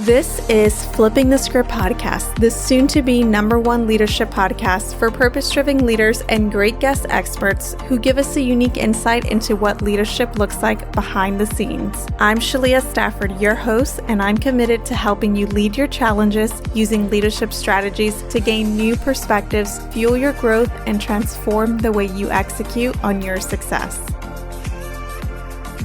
This is Flipping the Script podcast, the soon-to-be #1 leadership podcast for purpose-driven leaders and great guest experts who give us a unique insight into what leadership looks like behind the scenes. I'm Shalia Stafford, your host, and I'm committed to helping you lead your challenges using leadership strategies to gain new perspectives, fuel your growth, and transform the way you execute on your success.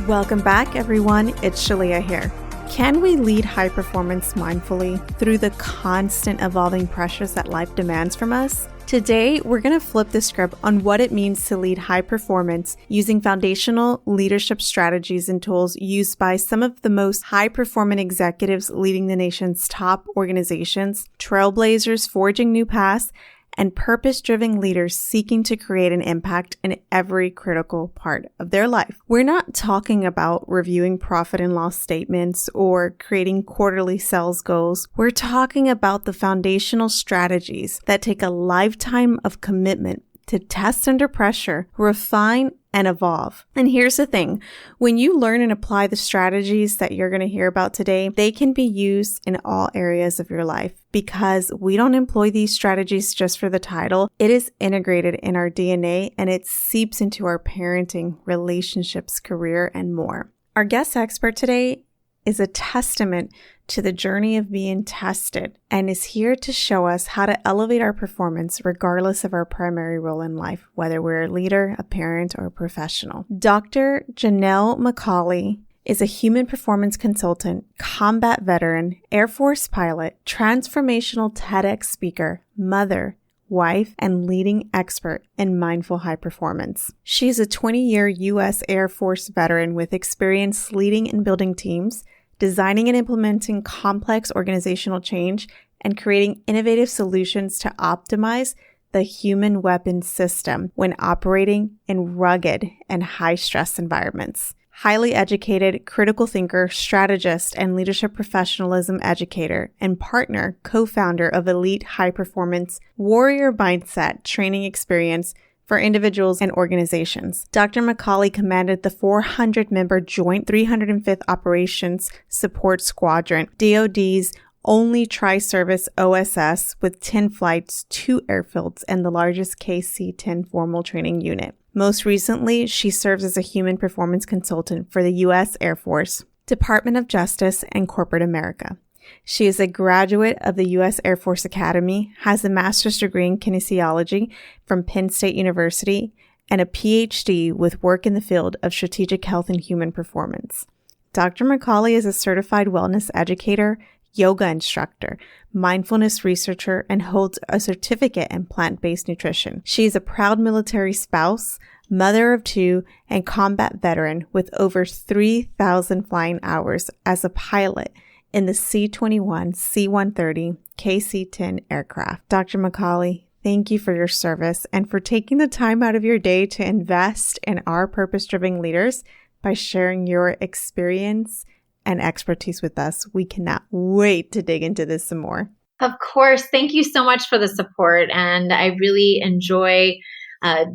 Welcome back, everyone. It's Shalia here. Can we lead high performance mindfully through the constant evolving pressures that life demands from us? Today, we're going to flip the script on what it means to lead high performance using foundational leadership strategies and tools used by some of the most high-performing executives leading the nation's top organizations, trailblazers forging new paths, and purpose-driven leaders seeking to create an impact in every critical part of their life. We're not talking about reviewing profit and loss statements or creating quarterly sales goals. We're talking about the foundational strategies that take a lifetime of commitment to test under pressure, refine, and evolve. And here's the thing, when you learn and apply the strategies that you're going to hear about today, they can be used in all areas of your life because we don't employ these strategies just for the title. It is integrated in our DNA and it seeps into our parenting, relationships, career, and more. Our guest expert today is a testament to the journey of being tested and is here to show us how to elevate our performance regardless of our primary role in life, whether we're a leader, a parent, or a professional. Dr. Jannell MacAulay is a human performance consultant, combat veteran, Air Force pilot, transformational TEDx speaker, mother, wife, and leading expert in mindful high performance. She's a 20-year U.S. Air Force veteran with experience leading and building teams, designing and implementing complex organizational change, and creating innovative solutions to optimize the human weapon system when operating in rugged and high-stress environments. Highly educated, critical thinker, strategist, and leadership professionalism educator, and partner, co-founder of Elite High Performance Warrior Mindset Training Experience for individuals and organizations. Dr. MacAulay commanded the 400-member Joint 305th Operations Support Squadron, DoD's only tri-service OSS with 10 flights, 2 airfields, and the largest KC-10 formal training unit. Most recently, she serves as a human performance consultant for the U.S. Air Force, Department of Justice, and corporate America. She is a graduate of the U.S. Air Force Academy, has a master's degree in kinesiology from Penn State University, and a PhD with work in the field of strategic health and human performance. Dr. MacAulay is a certified wellness educator, yoga instructor, mindfulness researcher, and holds a certificate in plant-based nutrition. She is a proud military spouse, mother of 2, and combat veteran with over 3,000 flying hours as a pilot in the C-21, C-130, KC-10 aircraft. Dr. MacAulay, thank you for your service and for taking the time out of your day to invest in our purpose-driven leaders by sharing your experience and expertise with us. We cannot wait to dig into this some more. Of course. Thank you so much for the support. And I really enjoy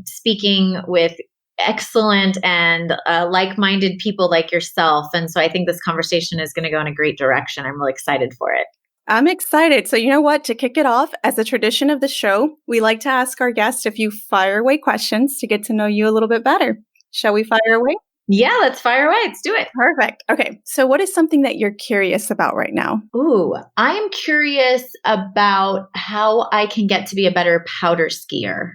speaking with excellent and like-minded people like yourself. And so I think this conversation is going to go in a great direction. I'm really excited for it. I'm excited. So you know what? To kick it off, as a tradition of the show, we like to ask our guests a few fire away questions to get to know you a little bit better. Shall we fire away? Yeah, let's fire away. Let's do it. Perfect. Okay. So what is something that you're curious about right now? Ooh, I am curious about how I can get to be a better powder skier.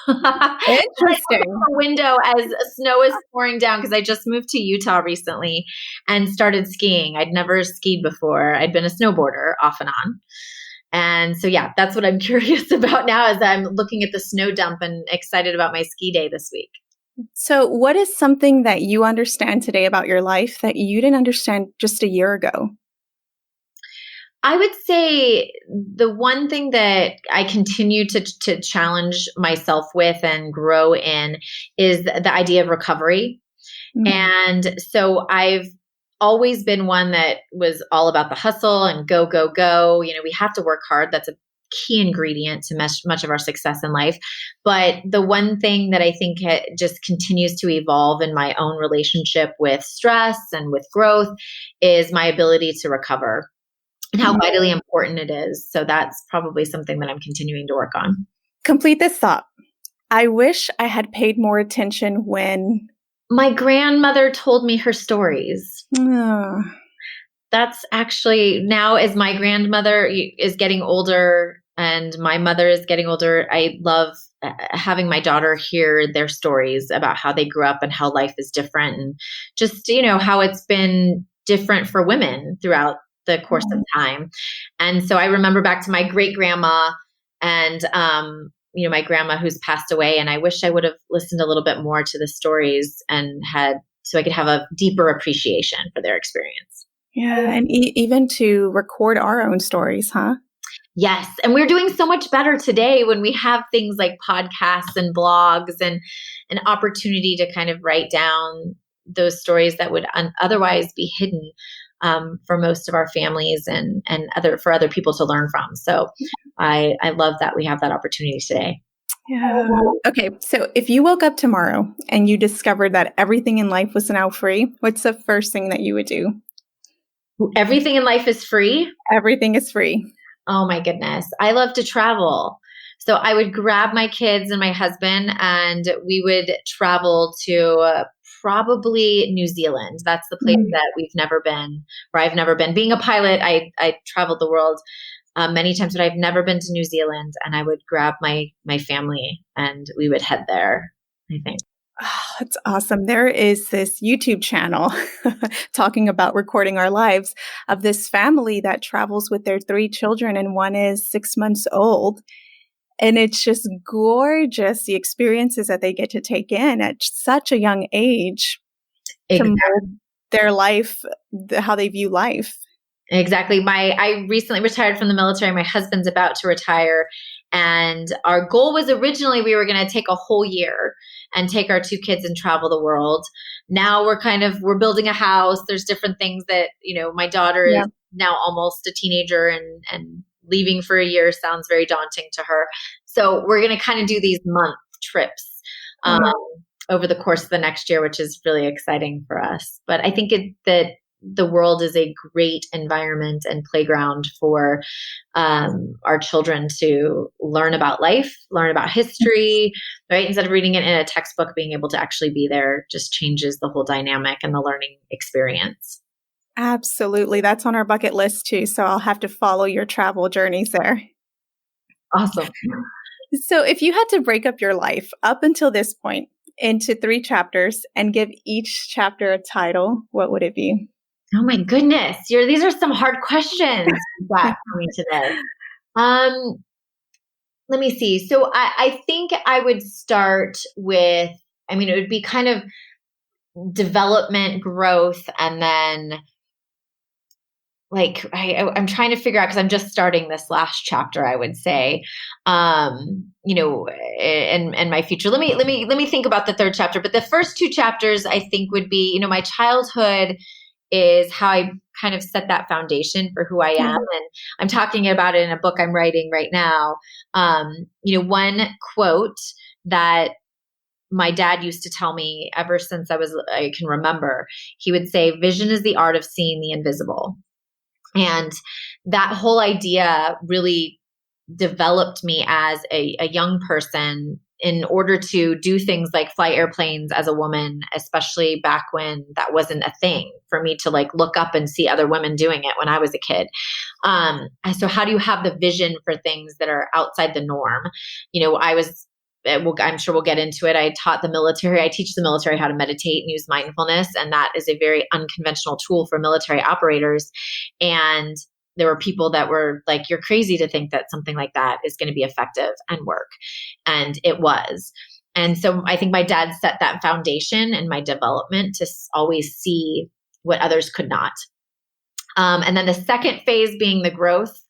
Interesting. A window as snow is pouring down because I just moved to Utah recently and started skiing. I'd never skied before. I'd been a snowboarder off and on. And so, yeah, that's what I'm curious about now as I'm looking at the snow dump and excited about my ski day this week. So what is something that you understand today about your life that you didn't understand just a year ago? I would say the one thing that I continue to challenge myself with and grow in is the idea of recovery. Mm-hmm. And so I've always been one that was all about the hustle and go, go, go. You know, we have to work hard. That's a key ingredient to much of our success in life. But the one thing that I think just continues to evolve in my own relationship with stress and with growth is my ability to recover. and how vitally important it is. So that's probably something that I'm continuing to work on. Complete this thought. I wish I had paid more attention when my grandmother told me her stories. That's actually, now as my grandmother is getting older and my mother is getting older, I love having my daughter hear their stories about how they grew up and how life is different, and just, how it's been different for women throughout the course of time. And so I remember back to my great grandma and, my grandma who's passed away, and I wish I would have listened a little bit more to the stories so I could have a deeper appreciation for their experience. Yeah. And even to record our own stories, huh? Yes. And we're doing so much better today when we have things like podcasts and blogs and an opportunity to kind of write down those stories that would otherwise be hidden for most of our families and for other people to learn from. So I love that we have that opportunity today. Yeah. Okay. So if you woke up tomorrow and you discovered that everything in life was now free, what's the first thing that you would do? Everything in life is free? Everything is free. Oh my goodness. I love to travel. So I would grab my kids and my husband and we would travel to probably New Zealand. That's the place that we've never been, where I've never been. Being a pilot, I traveled the world many times, but I've never been to New Zealand, and I would grab my family and we would head there, I think. Oh, that's awesome. There is this YouTube channel talking about recording our lives of this family that travels with their 3 children, and one is 6 months old. And it's just gorgeous, the experiences that they get to take in at such a young age to mold their life, how they view life. Exactly. I recently retired from the military. My husband's about to retire. And our goal was originally we were going to take a whole year and take our 2 kids and travel the world. Now we're building a house. There's different things that, my daughter is now almost a teenager, and leaving for a year sounds very daunting to her. So we're going to kind of do these month trips over the course of the next year, which is really exciting for us. But I think that the world is a great environment and playground for our children to learn about life, learn about history, right? Instead of reading it in a textbook, being able to actually be there just changes the whole dynamic and the learning experience. Absolutely. That's on our bucket list too. So I'll have to follow your travel journeys there. Awesome. So if you had to break up your life up until this point into 3 chapters and give each chapter a title, what would it be? Oh my goodness. These are some hard questions for me today. Let me see. So I think I would start with, it would be kind of development, growth, and then I'm trying to figure out, because I'm just starting this last chapter, I would say, and my future. Let me think about the 3rd chapter. But the first 2 chapters, I think, would be, my childhood is how I kind of set that foundation for who I am. And I'm talking about it in a book I'm writing right now. One quote that my dad used to tell me ever since I can remember, he would say, "Vision is the art of seeing the invisible." And that whole idea really developed me as a young person in order to do things like fly airplanes as a woman, especially back when that wasn't a thing for me to look up and see other women doing it when I was a kid. So how do you have the vision for things that are outside the norm? I'm sure we'll get into it. I teach the military how to meditate and use mindfulness. And that is a very unconventional tool for military operators. And there were people that were like, "You're crazy to think that something like that is going to be effective and work." And it was. And so I think my dad set that foundation in my development to always see what others could not. And then the second phase being the growth.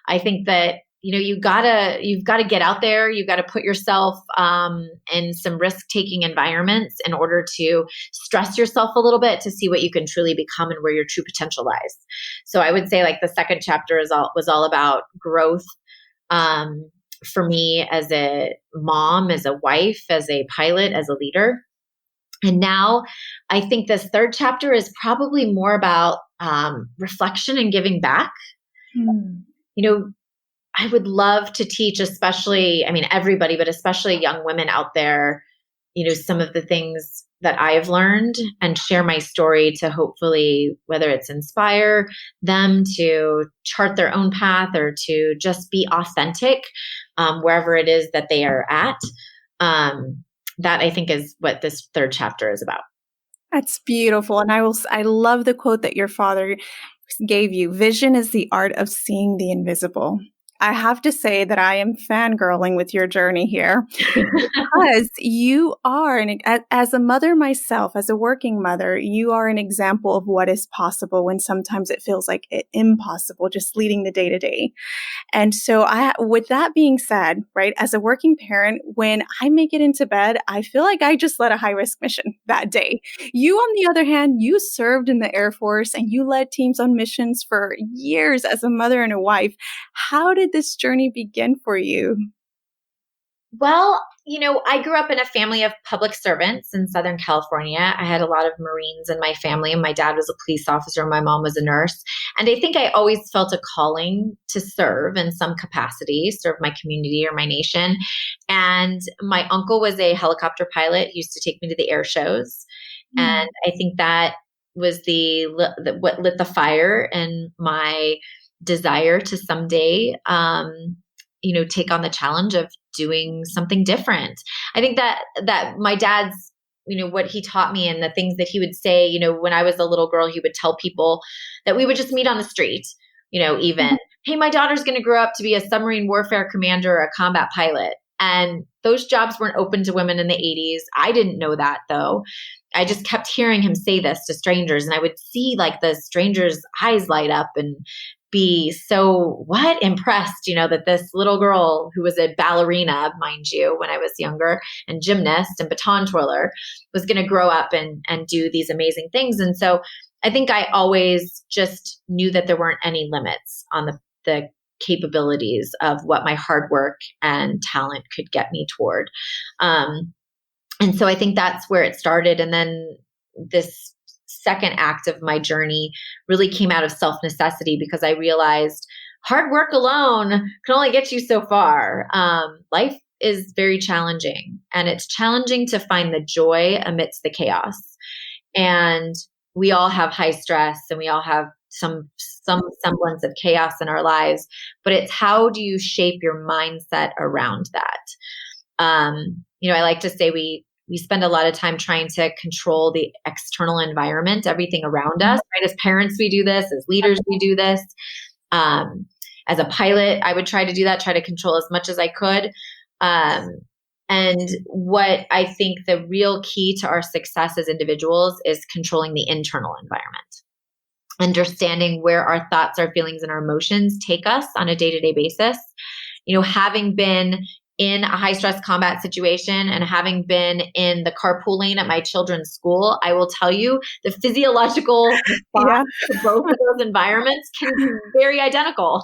I think that you've got to get out there. You've got to put yourself in some risk-taking environments in order to stress yourself a little bit to see what you can truly become and where your true potential lies. So I would say the second chapter was all about growth for me as a mom, as a wife, as a pilot, as a leader. And now I think this 3rd chapter is probably more about reflection and giving back. Hmm. You know, I would love to teach, especially, I mean, everybody, but especially young women out there, some of the things that I've learned and share my story to hopefully, whether it's inspire them to chart their own path or to just be authentic wherever it is that they are at. That I think is what this third chapter is about. That's beautiful. And I love the quote that your father gave you. Vision is the art of seeing the invisible. I have to say that I am fangirling with your journey here because you are, as a mother myself, as a working mother, you are an example of what is possible when sometimes it feels like impossible, just leading the day to day. And so with that being said, right, as a working parent, when I make it into bed, I feel like I just led a high risk mission that day. You, on the other hand, you served in the Air Force and you led teams on missions for years as a mother and a wife. How did this journey begin for you? Well, I grew up in a family of public servants in Southern California. I had a lot of Marines in my family, and my dad was a police officer, and my mom was a nurse. And I think I always felt a calling to serve in some capacity, serve my community or my nation. And my uncle was a helicopter pilot. He used to take me to the air shows. And I think that was what lit the fire in my desire to someday, take on the challenge of doing something different. I think that my dad's, what he taught me and the things that he would say, when I was a little girl, he would tell people that we would just meet on the street, even, hey, my daughter's going to grow up to be a submarine warfare commander or a combat pilot. And those jobs weren't open to women in the 80s. I didn't know that, though. I just kept hearing him say this to strangers, and I would see like the strangers' eyes light up and be so impressed, that this little girl who was a ballerina, mind you, when I was younger, and gymnast and baton twirler was going to grow up and do these amazing things. And so I think I always just knew that there weren't any limits on the capabilities of what my hard work and talent could get me toward. And so I think that's where it started. And then this second act of my journey really came out of self-necessity, because I realized hard work alone can only get you so far. Life is very challenging, and it's challenging to find the joy amidst the chaos. And we all have high stress, and we all have some semblance of chaos in our lives, but it's how do you shape your mindset around that? I like to say we spend a lot of time trying to control the external environment, everything around us, right? As parents, we do this. As leaders, we do this. As a pilot, I would try to do that, try to control as much as I could. And what I think the real key to our success as individuals is controlling the internal environment, understanding where our thoughts, our feelings, and our emotions take us on a day-to-day basis. Having been in a high stress combat situation and having been in the carpool lane at my children's school, I will tell you the physiological response to both of those environments can be very identical.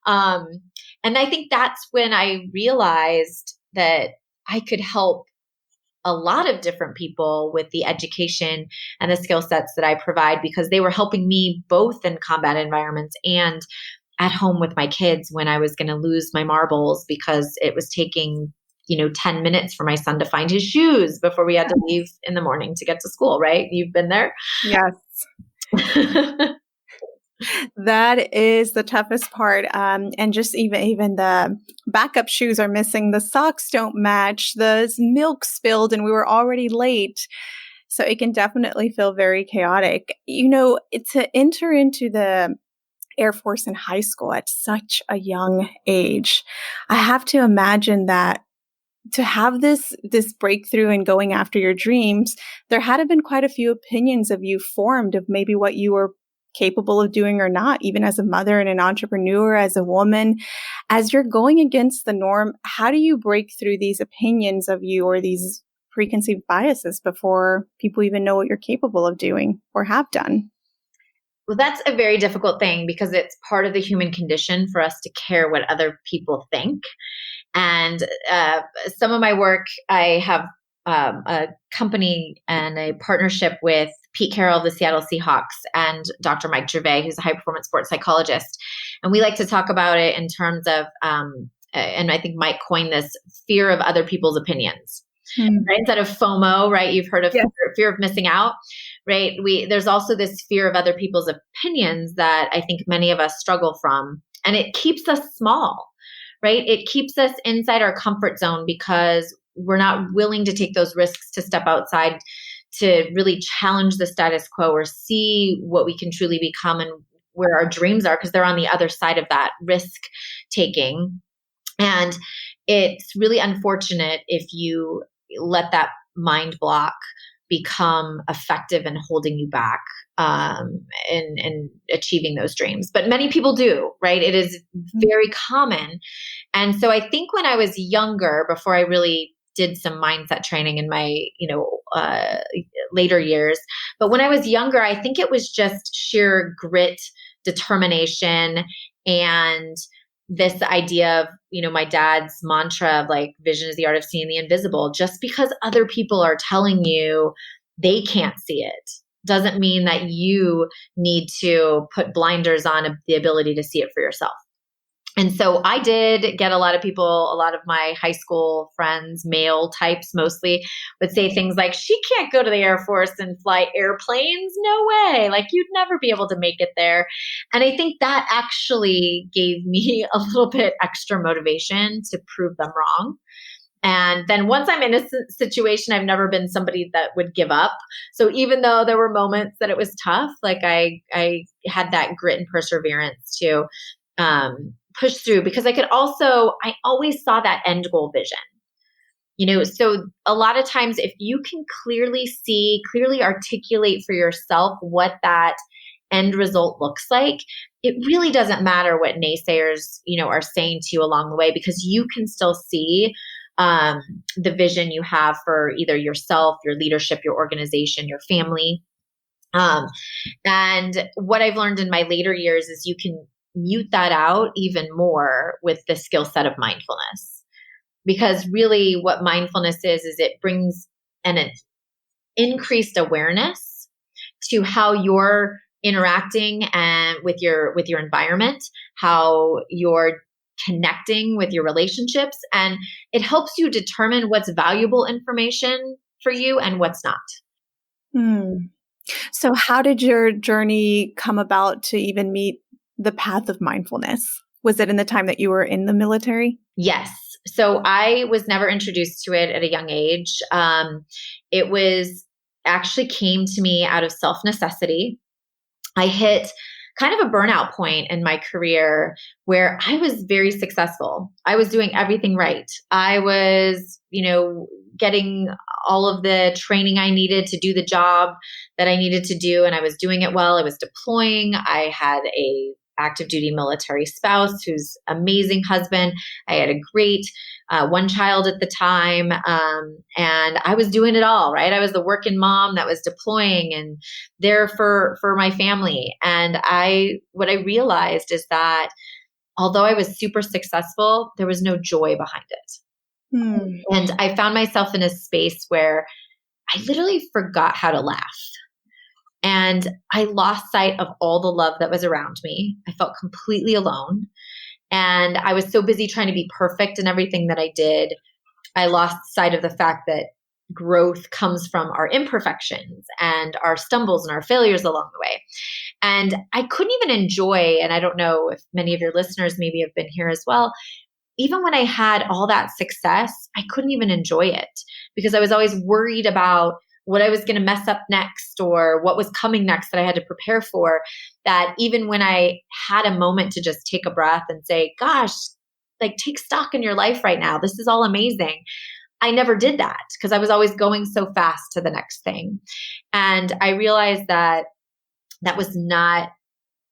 And I think that's when I realized that I could help a lot of different people with the education and the skill sets that I provide, because they were helping me both in combat environments and at home with my kids when I was going to lose my marbles because it was taking, 10 minutes for my son to find his shoes before we had to leave in the morning to get to school, right? You've been there? Yes. That is the toughest part. And just even the backup shoes are missing. The socks don't match. The milk spilled and we were already late. So it can definitely feel very chaotic. To enter into the Air Force in high school at such a young age, I have to imagine that to have this breakthrough and going after your dreams, there had been quite a few opinions of you formed of maybe what you were capable of doing or not, even as a mother and an entrepreneur, as a woman. As you're going against the norm, how do you break through these opinions of you or these preconceived biases before people even know what you're capable of doing or have done? Well, that's a very difficult thing, because it's part of the human condition for us to care what other people think. And some of my work, I have a company and a partnership with Pete Carroll of the Seattle Seahawks and Dr. Mike Gervais, who's a high performance sports psychologist. And we like to talk about it in terms of, and I think Mike coined this, fear of other people's opinions. Right? Instead of FOMO, right? You've heard of fear of missing out, right? There's also this fear of other people's opinions that I think many of us struggle from, and it keeps us small, right? It keeps us inside our comfort zone because we're not willing to take those risks to step outside to really challenge the status quo or see what we can truly become and where our dreams are, because they're on the other side of that risk taking. And it's really unfortunate if you let that mind block become effective in holding you back in achieving those dreams. But many people do, right? It is very common. And so I think when I was younger, before I really did some mindset training in my, later years, but when I was younger, I think it was just sheer grit, determination, and this idea of, my dad's mantra of like, vision is the art of seeing the invisible. Just because other people are telling you they can't see it doesn't mean that you need to put blinders on the ability to see it for yourself. And so I did get a lot of my high school friends, male types mostly, would say things like, she can't go to the Air Force and fly airplanes. No way. Like, you'd never be able to make it there. And I think that actually gave me a little bit extra motivation to prove them wrong. And then once I'm in a situation, I've never been somebody that would give up. So even though there were moments that it was tough, like I had that grit and perseverance to push through, because I always saw that end goal vision. So a lot of times if you can clearly articulate for yourself what that end result looks like, it really doesn't matter what naysayers, are saying to you along the way, because you can still see the vision you have for either yourself, your leadership, your organization, your family. And what I've learned in my later years is you can mute that out even more with the skill set of mindfulness. Because really what mindfulness is it brings an increased awareness to how you're interacting and with your environment, how you're connecting with your relationships, and it helps you determine what's valuable information for you and what's not. So how did your journey come about to even meet the path of mindfulness? Was it in the time that you were in the military? Yes. So I was never introduced to it at a young age. It was actually came to me out of self-necessity. I hit kind of a burnout point in my career where I was very successful. I was doing everything right. I was, getting all of the training I needed to do the job that I needed to do. And I was doing it well. I was deploying. I had a active duty military spouse who's amazing husband. I had a great one child at the time. And I was doing it all, right? I was the working mom that was deploying and there for my family. And what I realized is that although I was super successful, there was no joy behind it. And I found myself in a space where I literally forgot how to laugh. And I lost sight of all the love that was around me. I felt completely alone. And I was so busy trying to be perfect in everything that I did. I lost sight of the fact that growth comes from our imperfections and our stumbles and our failures along the way. And I couldn't even enjoy, and I don't know if many of your listeners maybe have been here as well, even when I had all that success, I couldn't even enjoy it because I was always worried about what I was going to mess up next or what was coming next that I had to prepare for. That even when I had a moment to just take a breath and say, gosh, like take stock in your life right now. This is all amazing. I never did that because I was always going so fast to the next thing. And I realized that that was not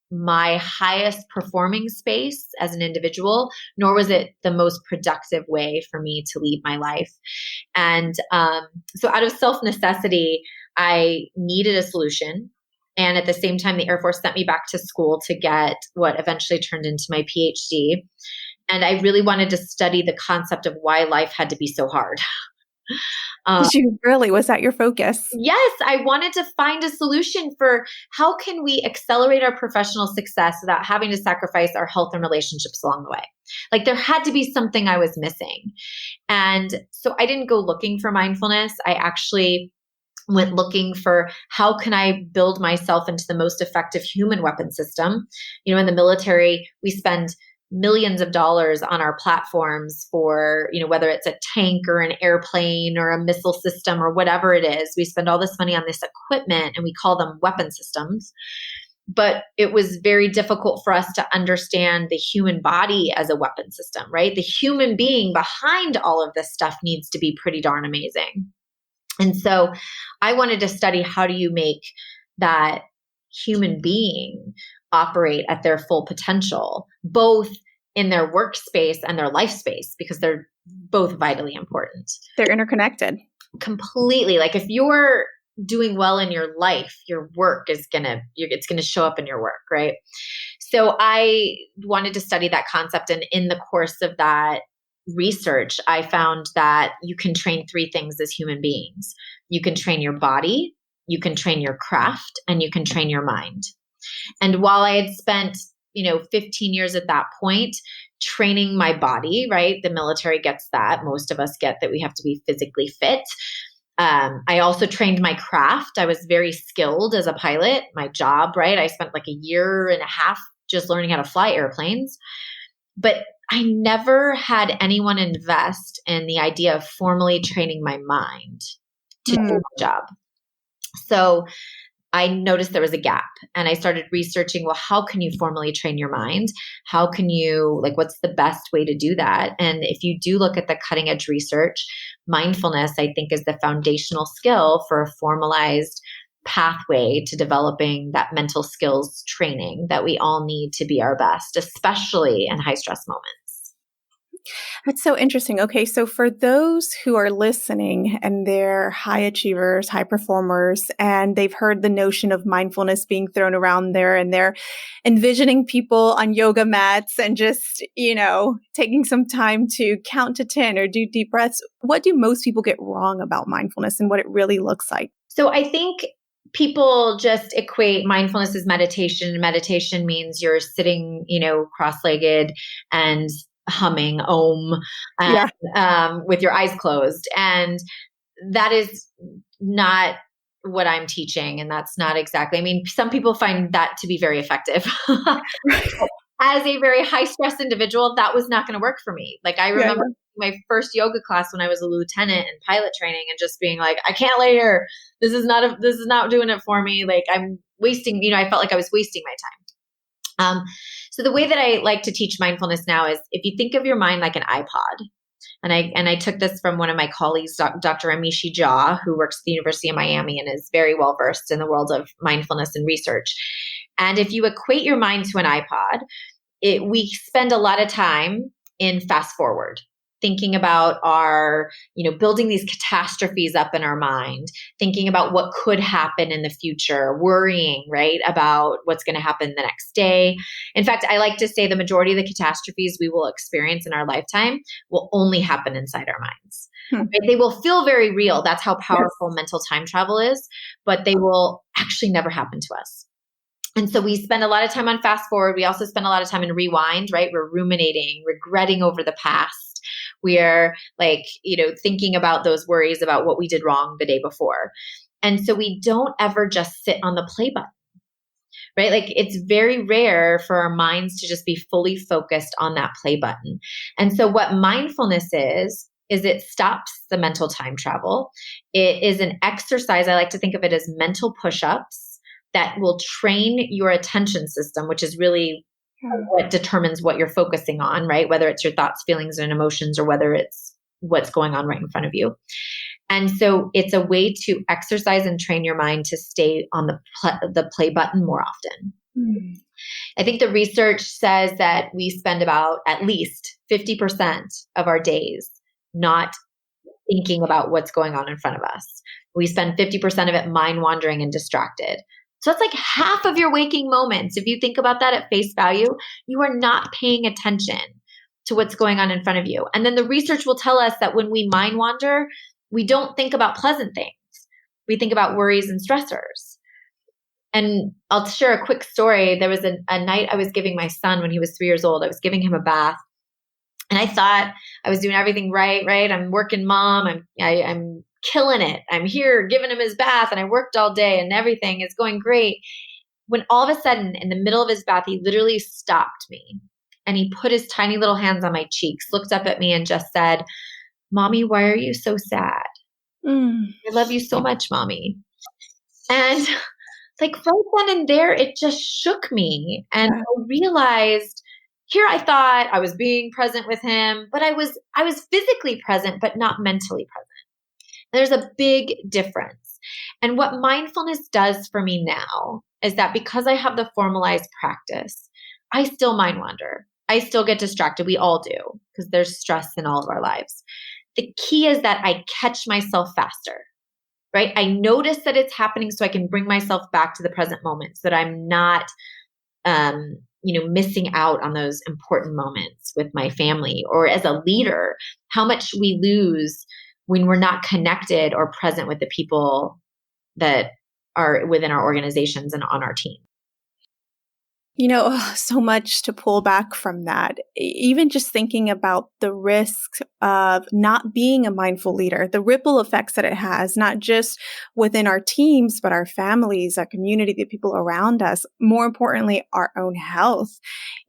my highest performing space as an individual, nor was it the most productive way for me to lead my life. And so out of self-necessity, I needed a solution. And at the same time, the Air Force sent me back to school to get what eventually turned into my PhD. And I really wanted to study the concept of why life had to be so hard. Did you really? Was that your focus? Yes, I wanted to find a solution for how can we accelerate our professional success without having to sacrifice our health and relationships along the way. Like there had to be something I was missing. And so I didn't go looking for mindfulness. I actually went looking for how can I build myself into the most effective human weapon system. You know, in the military, we spend millions of dollars on our platforms for, you know, whether it's a tank or an airplane or a missile system or whatever it is. We spend all this money on this equipment and we call them weapon systems. But it was very difficult for us to understand the human body as a weapon system, right? The human being behind all of this stuff needs to be pretty darn amazing. And so I wanted to study how do you make that human being operate at their full potential, both in their workspace and their life space, because they're both vitally important. They're interconnected. Completely. Like if you're doing well in your life, your work is it's gonna show up in your work, right? So I wanted to study that concept. And in the course of that research, I found that you can train three things as human beings. You can train your body, you can train your craft, and you can train your mind. And while I had spent, 15 years at that point training my body, right? The military gets that. Most of us get that we have to be physically fit. I also trained my craft. I was very skilled as a pilot, my job, right? I spent like a year and a half just learning how to fly airplanes. But I never had anyone invest in the idea of formally training my mind to do my job. So I noticed there was a gap and I started researching, well, how can you formally train your mind? How can you, what's the best way to do that? And if you do look at the cutting edge research, mindfulness, I think, is the foundational skill for a formalized pathway to developing that mental skills training that we all need to be our best, especially in high stress moments. That's so interesting. Okay, so for those who are listening and they're high achievers, high performers, and they've heard the notion of mindfulness being thrown around there and they're envisioning people on yoga mats and just, taking some time to count to 10 or do deep breaths, what do most people get wrong about mindfulness and what it really looks like? So I think people just equate mindfulness as meditation. Meditation means you're sitting, cross-legged and humming Om with your eyes closed. And that is not what I'm teaching. And that's not exactly, some people find that to be very effective. As a very high stress individual, that was not going to work for me. I remember my first yoga class when I was a lieutenant in pilot training and just being like, I can't lay here. This is not doing it for me. I'm wasting, I felt like I was wasting my time. So the way that I like to teach mindfulness now is if you think of your mind like an iPod, and I took this from one of my colleagues, Dr. Amishi Jha, who works at the University of Miami and is very well versed in the world of mindfulness and research. And if you equate your mind to an iPod, we spend a lot of time in fast forward, thinking about our, building these catastrophes up in our mind, thinking about what could happen in the future, worrying, right, about what's going to happen the next day. In fact, I like to say the majority of the catastrophes we will experience in our lifetime will only happen inside our minds. Right? They will feel very real. That's how powerful mental time travel is, but they will actually never happen to us. And so we spend a lot of time on fast forward. We also spend a lot of time in rewind, right? We're ruminating, regretting over the past. We are thinking about those worries about what we did wrong the day before. And so we don't ever just sit on the play button, right? It's very rare for our minds to just be fully focused on that play button. And so what mindfulness is it stops the mental time travel. It is an exercise. I like to think of it as mental push-ups that will train your attention system, which is really what determines what you're focusing on, right? Whether it's your thoughts, feelings, and emotions, or whether it's what's going on right in front of you. And so it's a way to exercise and train your mind to stay on the play button more often. I think the research says that we spend about at least 50% of our days not thinking about what's going on in front of us. We spend 50% of it mind wandering and distracted. So it's half of your waking moments. If you think about that at face value, you are not paying attention to what's going on in front of you. And then the research will tell us that when we mind wander, we don't think about pleasant things. We think about worries and stressors. And I'll share a quick story. There was a night I was giving my son when he was 3 years old. I was giving him a bath, and I thought I was doing everything right. I'm working mom. I'm killing it. I'm here giving him his bath, and I worked all day and everything is going great. When all of a sudden in the middle of his bath, he literally stopped me and he put his tiny little hands on my cheeks, looked up at me and just said, "Mommy, why are you so sad? I love you so much, Mommy." And like right then and there, it just shook me. And I realized here I thought I was being present with him, but I was physically present, but not mentally present. There's a big difference. And what mindfulness does for me now is that because I have the formalized practice, I still mind wander. I still get distracted. We all do, because there's stress in all of our lives. The key is that I catch myself faster, right? I notice that it's happening so I can bring myself back to the present moment so that I'm not, missing out on those important moments with my family, or as a leader, how much we lose when we're not connected or present with the people that are within our organizations and on our team. So much to pull back from that. Even just thinking about the risk of not being a mindful leader, the ripple effects that it has, not just within our teams, but our families, our community, the people around us, more importantly, our own health.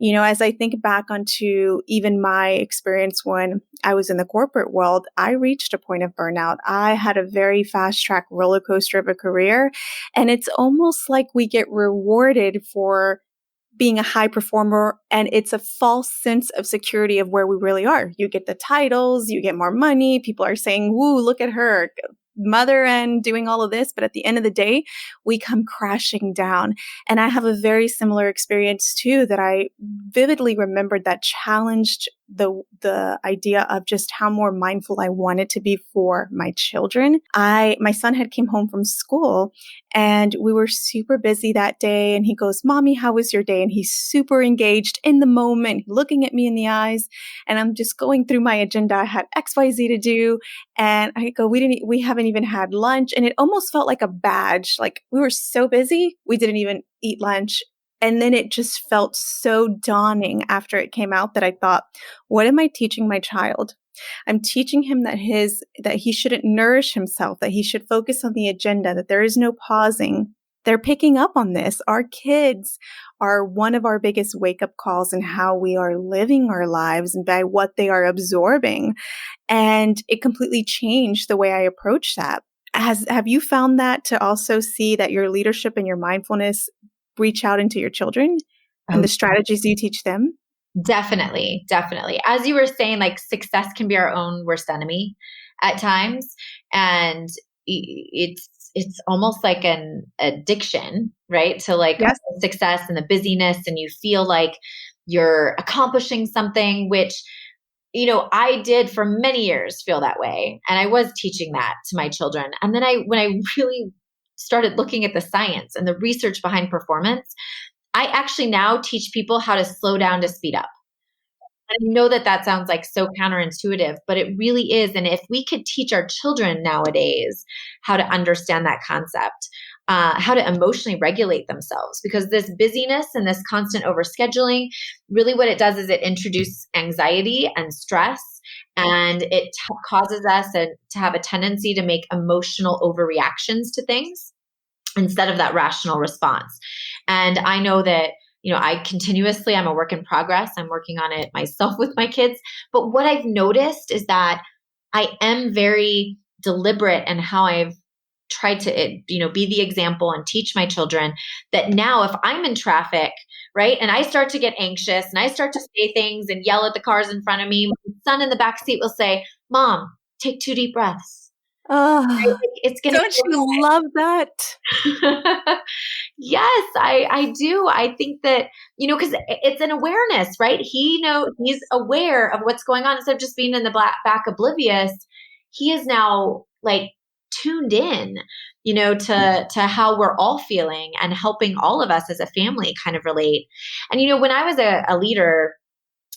As I think back onto even my experience when I was in the corporate world, I reached a point of burnout. I had a very fast track roller coaster of a career, and it's almost like we get rewarded for being a high performer, and it's a false sense of security of where we really are. You get the titles, you get more money. People are saying, "Woo, look at her, mother and doing all of this." But at the end of the day, we come crashing down. And I have a very similar experience too that I vividly remembered that challenged the idea of just how more mindful I wanted to be for my children. My son had came home from school and we were super busy that day. And he goes, "Mommy, how was your day?" And he's super engaged in the moment, looking at me in the eyes. And I'm just going through my agenda. I had XYZ to do. And I go, we haven't even had lunch. And it almost felt like a badge. Like we were so busy, we didn't even eat lunch. And then it just felt so daunting after it came out that I thought, what am I teaching my child? I'm teaching him that he shouldn't nourish himself, that he should focus on the agenda, that there is no pausing. They're picking up on this. Our kids are one of our biggest wake-up calls in how we are living our lives and by what they are absorbing. And it completely changed the way I approach that. Have you found that to also see that your leadership and your mindfulness reach out into your children and the strategies you teach them? Definitely. As you were saying, like success can be our own worst enemy at times. And it's almost like an addiction, right? To like Yes. success and the busyness, and you feel like you're accomplishing something, which, I did for many years feel that way. And I was teaching that to my children. And then when I really started looking at the science and the research behind performance, I actually now teach people how to slow down to speed up. And I know that sounds like so counterintuitive, but it really is. And if we could teach our children nowadays how to understand that concept, how to emotionally regulate themselves, because this busyness and this constant overscheduling, really what it does is it introduces anxiety and stress, and it causes us to have a tendency to make emotional overreactions to things instead of that rational response. And I know that, I'm a work in progress. I'm working on it myself with my kids. But what I've noticed is that I am very deliberate in how I've tried to, be the example and teach my children that now if I'm in traffic, right, and I start to get anxious and I start to say things and yell at the cars in front of me, my son in the back seat will say, "Mom, take 2 deep breaths." Oh, right? It's gonna don't you love that? Yes, I do. I think that, because it's an awareness, right? He's aware of what's going on instead of just being in the back oblivious. He is now like tuned in, to how we're all feeling and helping all of us as a family kind of relate. And, when I was a leader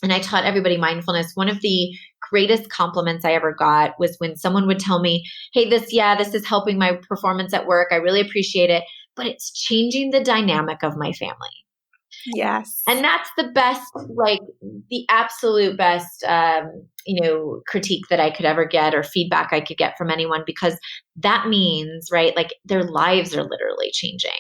and I taught everybody mindfulness, one of the greatest compliments I ever got was when someone would tell me, hey, this is helping my performance at work. I really appreciate it, but it's changing the dynamic of my family. Yes. And that's the best, like the absolute best, critique that I could ever get or feedback I could get from anyone, because that means, right, like their lives are literally changing,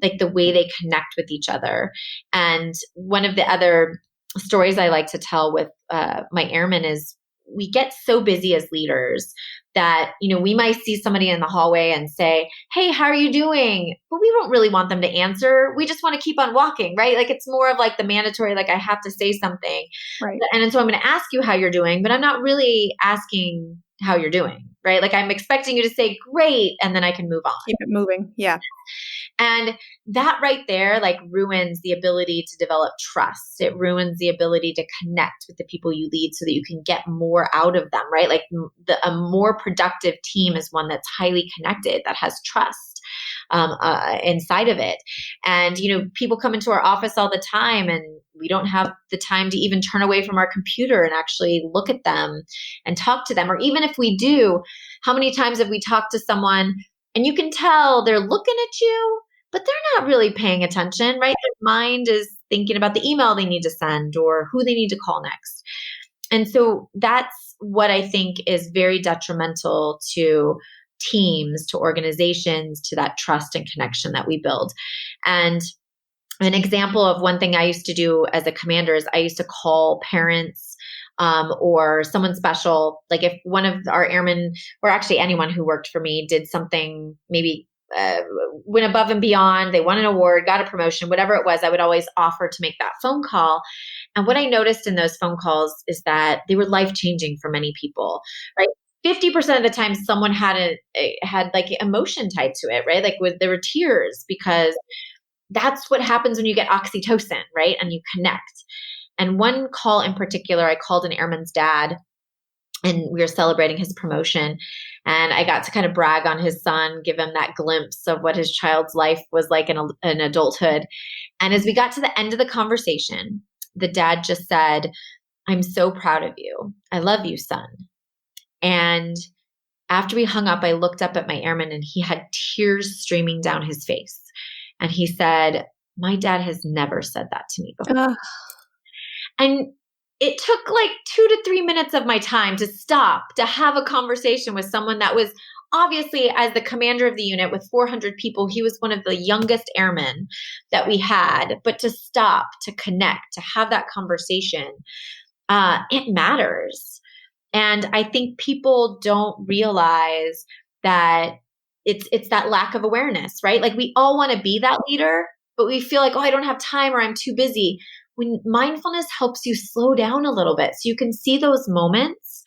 like the way they connect with each other. And one of the other stories I like to tell with my airmen is we get so busy as leaders that, we might see somebody in the hallway and say, hey, how are you doing? But we don't really want them to answer. We just want to keep on walking, right? Like it's more of like the mandatory, like I have to say something. Right. And so I'm going to ask you how you're doing, but I'm not really asking how you're doing, right? Like I'm expecting you to say great, and then I can move on. Keep it moving. Yeah. And that right there, like ruins the ability to develop trust. It ruins the ability to connect with the people you lead so that you can get more out of them, right? Like a more productive team is one that's highly connected, that has trust inside of it. And, people come into our office all the time and we don't have the time to even turn away from our computer and actually look at them and talk to them. Or even if we do, how many times have we talked to someone and you can tell they're looking at you, but they're not really paying attention, right? Their mind is thinking about the email they need to send or who they need to call next. And so that's what I think is very detrimental to teams, to organizations, to that trust and connection that we build. And an example of one thing I used to do as a commander is I used to call parents or someone special. Like if one of our airmen, or actually anyone who worked for me, did something, maybe went above and beyond, they won an award, got a promotion, whatever it was, I would always offer to make that phone call. And what I noticed in those phone calls is that they were life-changing for many people, right? 50% of the time someone had like emotion tied to it, right? Like there were tears, because that's what happens when you get oxytocin, right? And you connect. And one call in particular, I called an airman's dad and we were celebrating his promotion. And I got to kind of brag on his son, give him that glimpse of what his child's life was like in adulthood. And as we got to the end of the conversation, the dad just said, I'm so proud of you. I love you, son. And after we hung up, I looked up at my airman and he had tears streaming down his face. And he said, my dad has never said that to me before. And it took like 2 to 3 minutes of my time to stop, to have a conversation with someone that was obviously, as the commander of the unit with 400 people, he was one of the youngest airmen that we had. But to stop, to connect, to have that conversation, it matters. And I think people don't realize that it's that lack of awareness, right? Like we all want to be that leader, but we feel like, oh, I don't have time or I'm too busy. When mindfulness helps you slow down a little bit so you can see those moments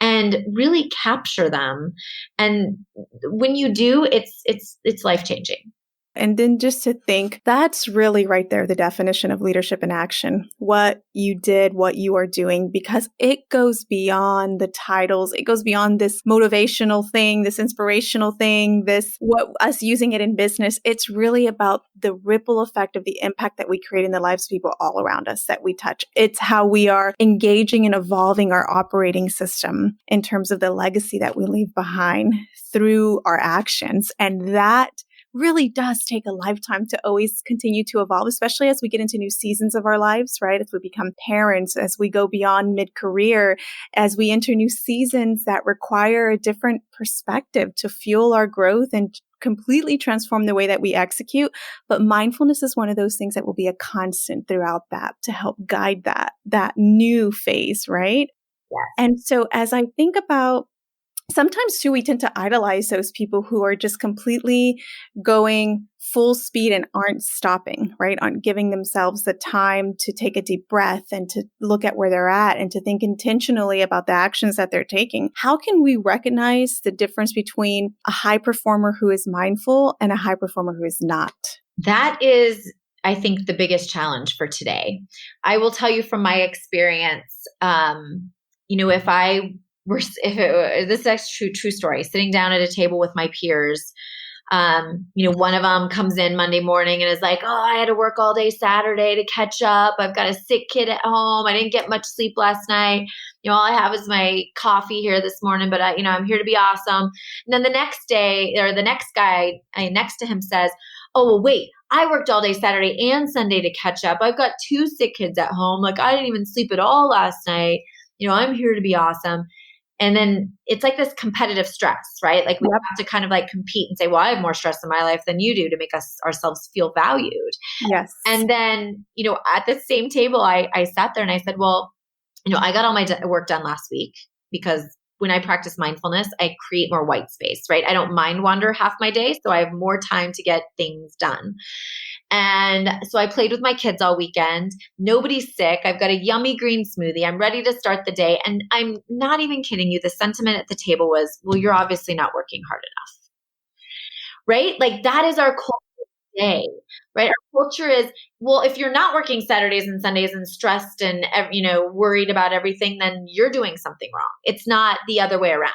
and really capture them. And when you do, it's life-changing. And then just to think, that's really right there, the definition of leadership in action, what you did, what you are doing, because it goes beyond the titles. It goes beyond this motivational thing, this inspirational thing, us using it in business. It's really about the ripple effect of the impact that we create in the lives of people all around us that we touch. It's how we are engaging and evolving our operating system in terms of the legacy that we leave behind through our actions. And that really does take a lifetime to always continue to evolve, especially as we get into new seasons of our lives, right? As we become parents, as we go beyond mid-career, as we enter new seasons that require a different perspective to fuel our growth and completely transform the way that we execute. But mindfulness is one of those things that will be a constant throughout that to help guide that new phase, right? Yes. And so as I think about sometimes too, we tend to idolize those people who are just completely going full speed and aren't stopping, right? Aren't giving themselves the time to take a deep breath and to look at where they're at and to think intentionally about the actions that they're taking. How can we recognize the difference between a high performer who is mindful and a high performer who is not? That is, I think, the biggest challenge for today. I will tell you from my experience, this is actually true story, sitting down at a table with my peers, One of them comes in Monday morning and is like, oh, I had to work all day Saturday to catch up. I've got a sick kid at home. I didn't get much sleep last night. All I have is my coffee here this morning, but I'm here to be awesome. And then the next day, or the next guy next to him says, oh, well, wait, I worked all day Saturday and Sunday to catch up. I've got 2 sick kids at home. Like, I didn't even sleep at all last night. I'm here to be awesome. And then it's like this competitive stress, right? Like we have to kind of like compete and say, well, I have more stress in my life than you do to make ourselves feel valued. Yes. And then, at the same table, I sat there and I said, well, I got all my work done last week because when I practice mindfulness, I create more white space, right? I don't mind wander half my day. So I have more time to get things done. And so I played with my kids all weekend. Nobody's sick. I've got a yummy green smoothie. I'm ready to start the day. And I'm not even kidding you. The sentiment at the table was, well, you're obviously not working hard enough, right? Like that is our culture today, right? Our culture is, well, if you're not working Saturdays and Sundays and stressed and, worried about everything, then you're doing something wrong. It's not the other way around.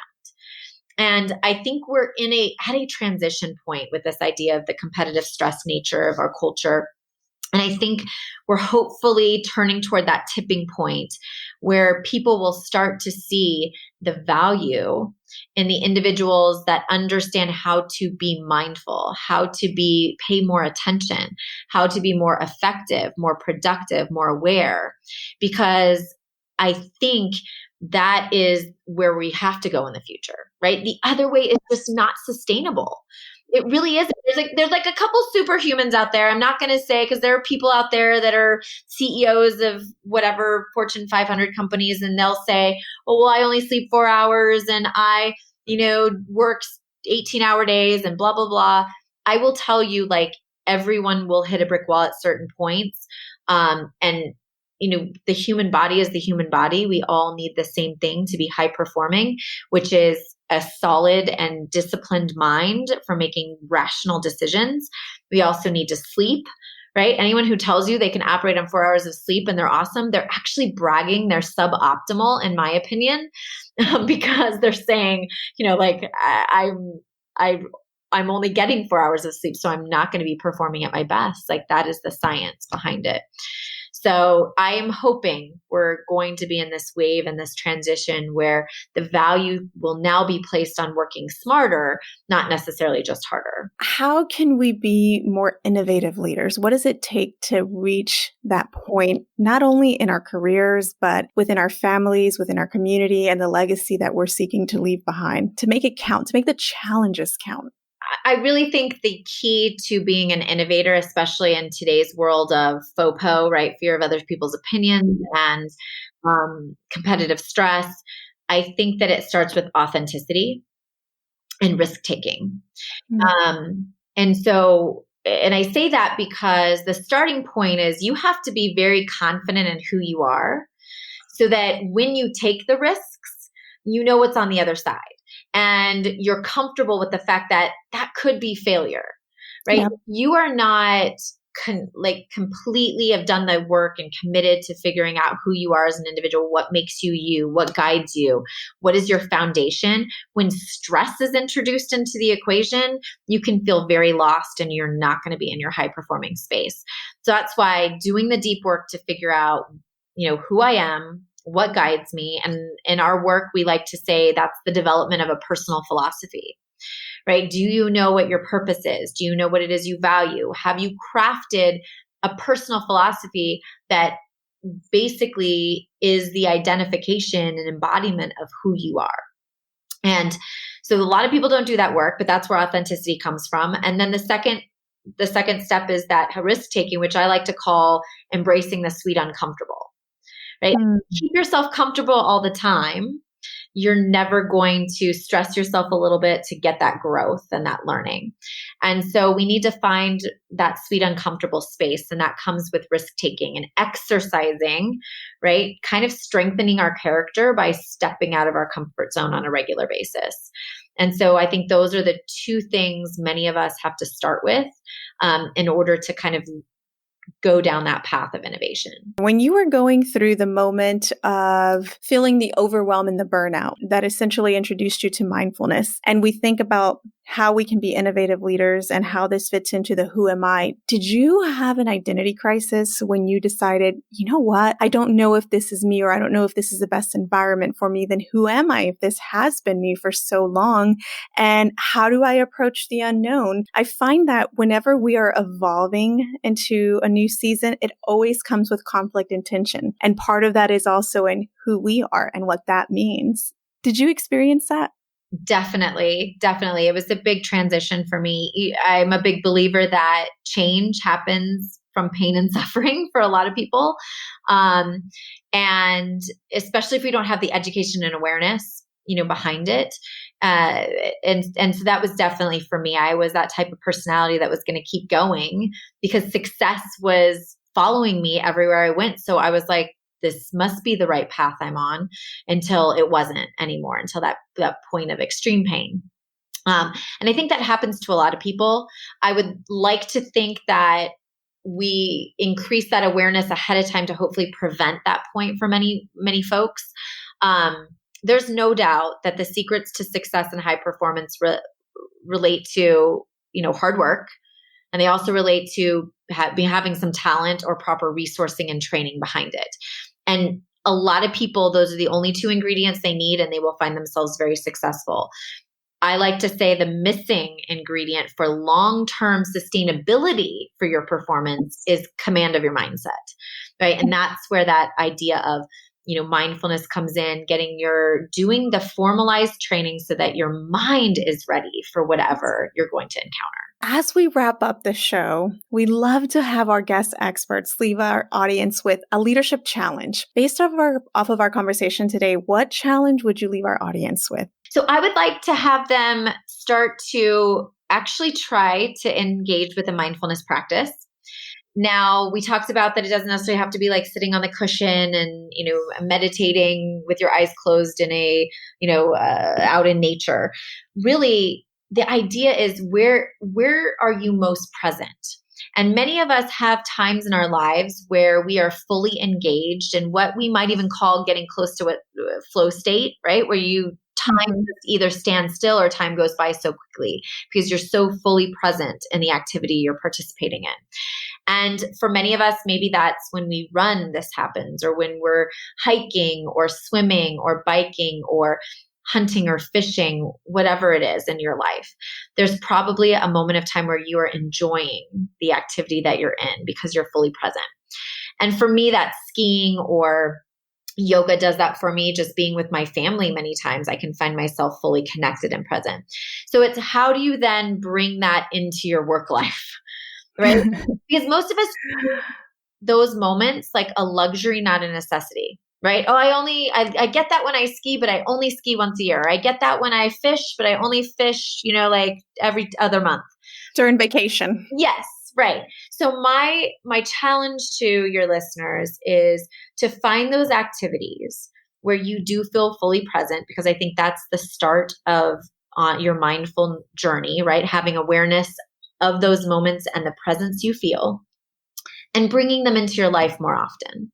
And I think we're at a transition point with this idea of the competitive stress nature of our culture. And I think we're hopefully turning toward that tipping point where people will start to see the value in the individuals that understand how to be mindful, how to pay more attention, how to be more effective, more productive, more aware. Because I think that is where we have to go in the future, right? The other way is just not sustainable. It really isn't. There's like a couple superhumans out there. I'm not going to say, because there are people out there that are CEOs of whatever Fortune 500 companies, and they'll say, oh, well, I only sleep 4 hours and I, work 18-hour days and blah, blah, blah. I will tell you, like, everyone will hit a brick wall at certain points. And the human body is the human body. We all need the same thing to be high performing, which is a solid and disciplined mind for making rational decisions. We also need to sleep, right? Anyone who tells you they can operate on 4 hours of sleep and they're awesome, they're actually bragging. They're suboptimal, in my opinion, because they're saying, I'm only getting 4 hours of sleep, so I'm not going to be performing at my best. Like that is the science behind it. So I am hoping we're going to be in this wave and this transition where the value will now be placed on working smarter, not necessarily just harder. How can we be more innovative leaders? What does it take to reach that point, not only in our careers, but within our families, within our community, and the legacy that we're seeking to leave behind, to make it count, to make the challenges count? I really think the key to being an innovator, especially in today's world of FOPO, right? Fear of other people's opinions and competitive stress. I think that it starts with authenticity and risk-taking. Mm-hmm. And I say that because the starting point is you have to be very confident in who you are so that when you take the risks, you know what's on the other side. And you're comfortable with the fact that that could be failure, right? Yep. You are not completely have done the work and committed to figuring out who you are as an individual, what makes you you, what guides you, what is your foundation. When stress is introduced into the equation, you can feel very lost and you're not going to be in your high performing space. So that's why doing the deep work to figure out, who I am, what guides me. And in our work, we like to say that's the development of a personal philosophy, right? Do you know what your purpose is? Do you know what it is you value? Have you crafted a personal philosophy that basically is the identification and embodiment of who you are? And so a lot of people don't do that work, but that's where authenticity comes from. And then the second step is that risk-taking, which I like to call embracing the sweet uncomfortable. Right? Keep yourself comfortable all the time. You're never going to stress yourself a little bit to get that growth and that learning. And so we need to find that sweet, uncomfortable space. And that comes with risk-taking and exercising, right? Kind of strengthening our character by stepping out of our comfort zone on a regular basis. And so I think those are the two things many of us have to start with in order to kind of go down that path of innovation. When you were going through the moment of feeling the overwhelm and the burnout that essentially introduced you to mindfulness, and we think about how we can be innovative leaders and how this fits into the who am I, did you have an identity crisis when you decided, you know what, I don't know if this is me, or I don't know if this is the best environment for me, then who am I if this has been me for so long? And how do I approach the unknown? I find that whenever we are evolving into a new season, it always comes with conflict and tension. And part of that is also in who we are and what that means. Did you experience that? Definitely. It was a big transition for me. I'm a big believer that change happens from pain and suffering for a lot of people. And especially if we don't have the education and awareness, behind it. And so that was definitely for me. I was that type of personality that was going to keep going because success was following me everywhere I went. So I was like, this must be the right path I'm on, until it wasn't anymore, until that point of extreme pain. And I think that happens to a lot of people. I would like to think that we increase that awareness ahead of time to hopefully prevent that point for many, many folks. There's no doubt that the secrets to success and high performance relate to, hard work. And they also relate to having some talent or proper resourcing and training behind it. And a lot of people, those are the only two ingredients they need, and they will find themselves very successful. I like to say the missing ingredient for long-term sustainability for your performance is command of your mindset, right? And that's where that idea of, mindfulness comes in, doing the formalized training so that your mind is ready for whatever you're going to encounter. As we wrap up the show, we love to have our guest experts leave our audience with a leadership challenge. Based off of our conversation today, what challenge would you leave our audience with? So I would like to have them start to actually try to engage with a mindfulness practice. Now, we talked about that it doesn't necessarily have to be like sitting on the cushion and, meditating with your eyes closed in out in nature. Really, the idea is where are you most present? And many of us have times in our lives where we are fully engaged in what we might even call getting close to a flow state, right? Where time either stands still or time goes by so quickly because you're so fully present in the activity you're participating in. And for many of us, maybe that's when we run, this happens, or when we're hiking or swimming or biking or hunting or fishing, whatever it is in your life. There's probably a moment of time where you are enjoying the activity that you're in because you're fully present. And for me, that's skiing or yoga does that for me. Just being with my family, many times I can find myself fully connected and present. So it's how do you then bring that into your work life, right? Because most of us treat those moments like a luxury, not a necessity, right? Oh, I get that when I ski, but I only ski once a year. I get that when I fish, but I only fish, like every other month. During vacation. Yes. Right. So my challenge to your listeners is to find those activities where you do feel fully present, because I think that's the start of your mindful journey, right? Having awareness of those moments and the presence you feel and bringing them into your life more often.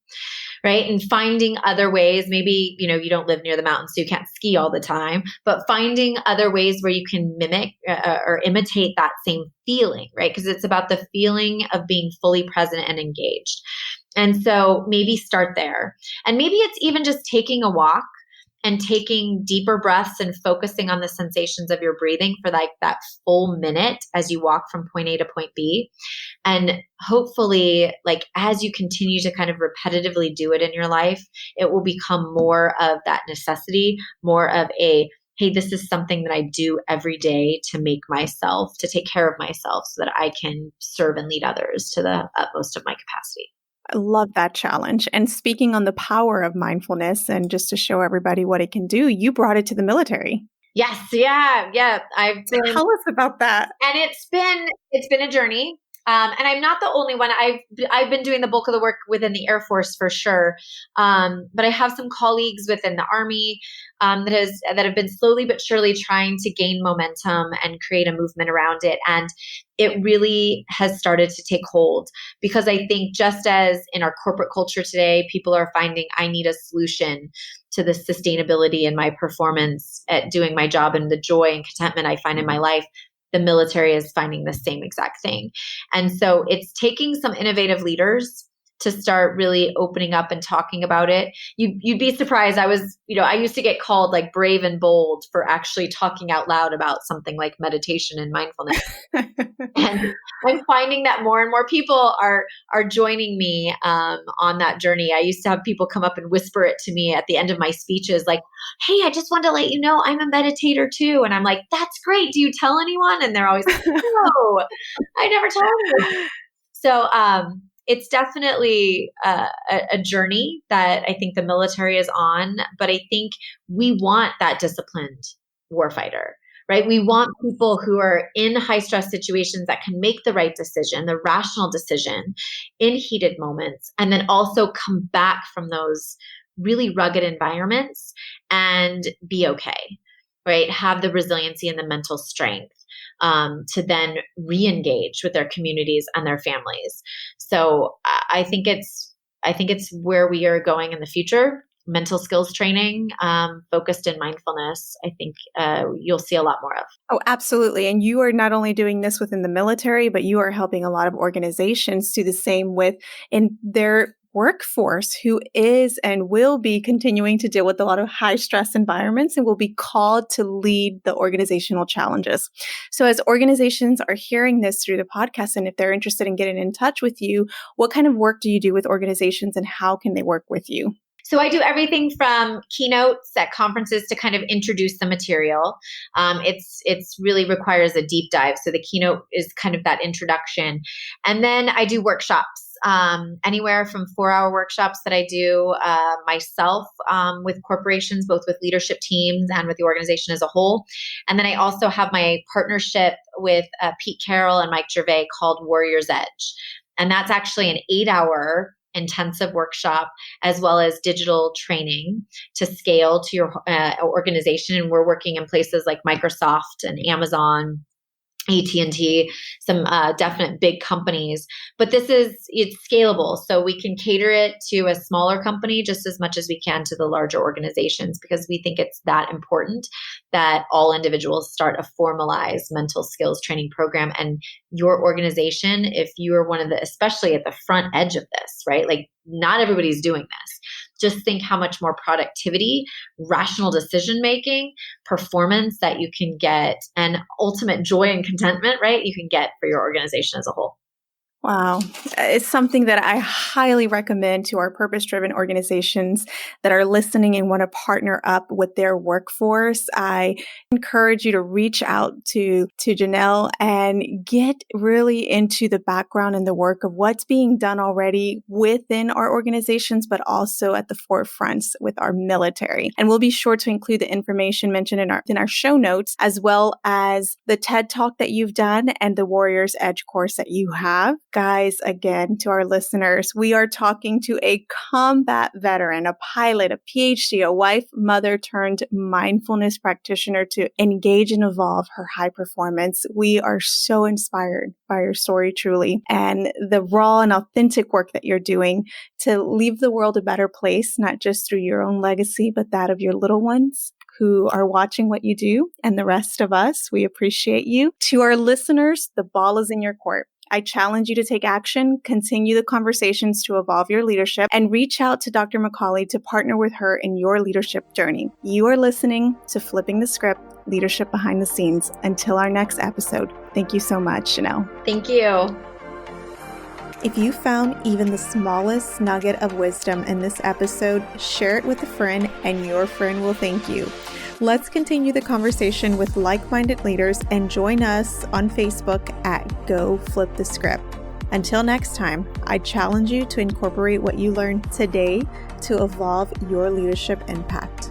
Right. And finding other ways, maybe, you don't live near the mountains, so you can't ski all the time, but finding other ways where you can mimic or imitate that same feeling, right? Because it's about the feeling of being fully present and engaged. And so maybe start there. And maybe it's even just taking a walk and taking deeper breaths and focusing on the sensations of your breathing for like that full minute as you walk from point A to point B. And hopefully, like as you continue to kind of repetitively do it in your life, it will become more of that necessity, more of a, hey, this is something that I do every day to take care of myself so that I can serve and lead others to the utmost of my capacity. I love that challenge. And speaking on the power of mindfulness, and just to show everybody what it can do, you brought it to the military. Yes. Yeah. Tell us about that. And it's been a journey. And I'm not the only one. I've been doing the bulk of the work within the Air Force for sure. But I have some colleagues within the Army that have been slowly but surely trying to gain momentum and create a movement around it. And it really has started to take hold, because I think just as in our corporate culture today, people are finding I need a solution to the sustainability in my performance at doing my job and the joy and contentment I find in my life, the military is finding the same exact thing. And so it's taking some innovative leaders to start really opening up and talking about it. You'd be surprised. I used to get called like brave and bold for actually talking out loud about something like meditation and mindfulness. And I'm finding that more and more people are joining me on that journey. I used to have people come up and whisper it to me at the end of my speeches, like, "Hey, I just wanted to let you know I'm a meditator too." And I'm like, "That's great. Do you tell anyone?" And they're always like, "No, I never tell anyone." So it's definitely a journey that I think the military is on, but I think we want that disciplined warfighter, right? We want people who are in high stress situations that can make the right decision, the rational decision in heated moments, and then also come back from those really rugged environments and be okay, right? Have the resiliency and the mental strength to then re-engage with their communities and their families. So I think it's where we are going in the future. Mental skills training focused in mindfulness, I think you'll see a lot more of. Oh, absolutely. And you are not only doing this within the military, but you are helping a lot of organizations do the same in their workforce, who is and will be continuing to deal with a lot of high stress environments and will be called to lead the organizational challenges. So as organizations are hearing this through the podcast, and if they're interested in getting in touch with you, what kind of work do you do with organizations and how can they work with you? So I do everything from keynotes at conferences to kind of introduce the material. It's really requires a deep dive. So the keynote is kind of that introduction. And then I do workshops, anywhere from 4-hour workshops that I do myself with corporations, both with leadership teams and with the organization as a whole. And then I also have my partnership with Pete Carroll and Mike Gervais called Warrior's Edge. And that's actually an 8-hour intensive workshop, as well as digital training to scale to your organization. And we're working in places like Microsoft and Amazon, AT&T, some definite big companies. But it's scalable. So we can cater it to a smaller company just as much as we can to the larger organizations, because we think it's that important that all individuals start a formalized mental skills training program. And your organization, if you are one of especially at the front edge of this, right? Like not everybody's doing this. Just think how much more productivity, rational decision-making, performance that you can get, and ultimate joy and contentment, right? You can get for your organization as a whole. Wow. It's something that I highly recommend to our purpose-driven organizations that are listening and want to partner up with their workforce. I encourage you to reach out to Jannell and get really into the background and the work of what's being done already within our organizations, but also at the forefronts with our military. And we'll be sure to include the information mentioned in our show notes, as well as the TED Talk that you've done and the Warrior's Edge course that you have. Guys, again, to our listeners, we are talking to a combat veteran, a pilot, a PhD, a wife, mother turned mindfulness practitioner to engage and evolve her high performance. We are so inspired by your story, truly, and the raw and authentic work that you're doing to leave the world a better place, not just through your own legacy, but that of your little ones who are watching what you do, and the rest of us. We appreciate you. To our listeners, the ball is in your court. I challenge you to take action, continue the conversations to evolve your leadership, and reach out to Dr. MacAulay to partner with her in your leadership journey. You are listening to Flipping the Script, Leadership Behind the Scenes. Until our next episode, thank you so much, Jannell. Thank you. If you found even the smallest nugget of wisdom in this episode, share it with a friend, and your friend will thank you. Let's continue the conversation with like-minded leaders and join us on Facebook at Go Flip the Script. Until next time, I challenge you to incorporate what you learned today to evolve your leadership impact.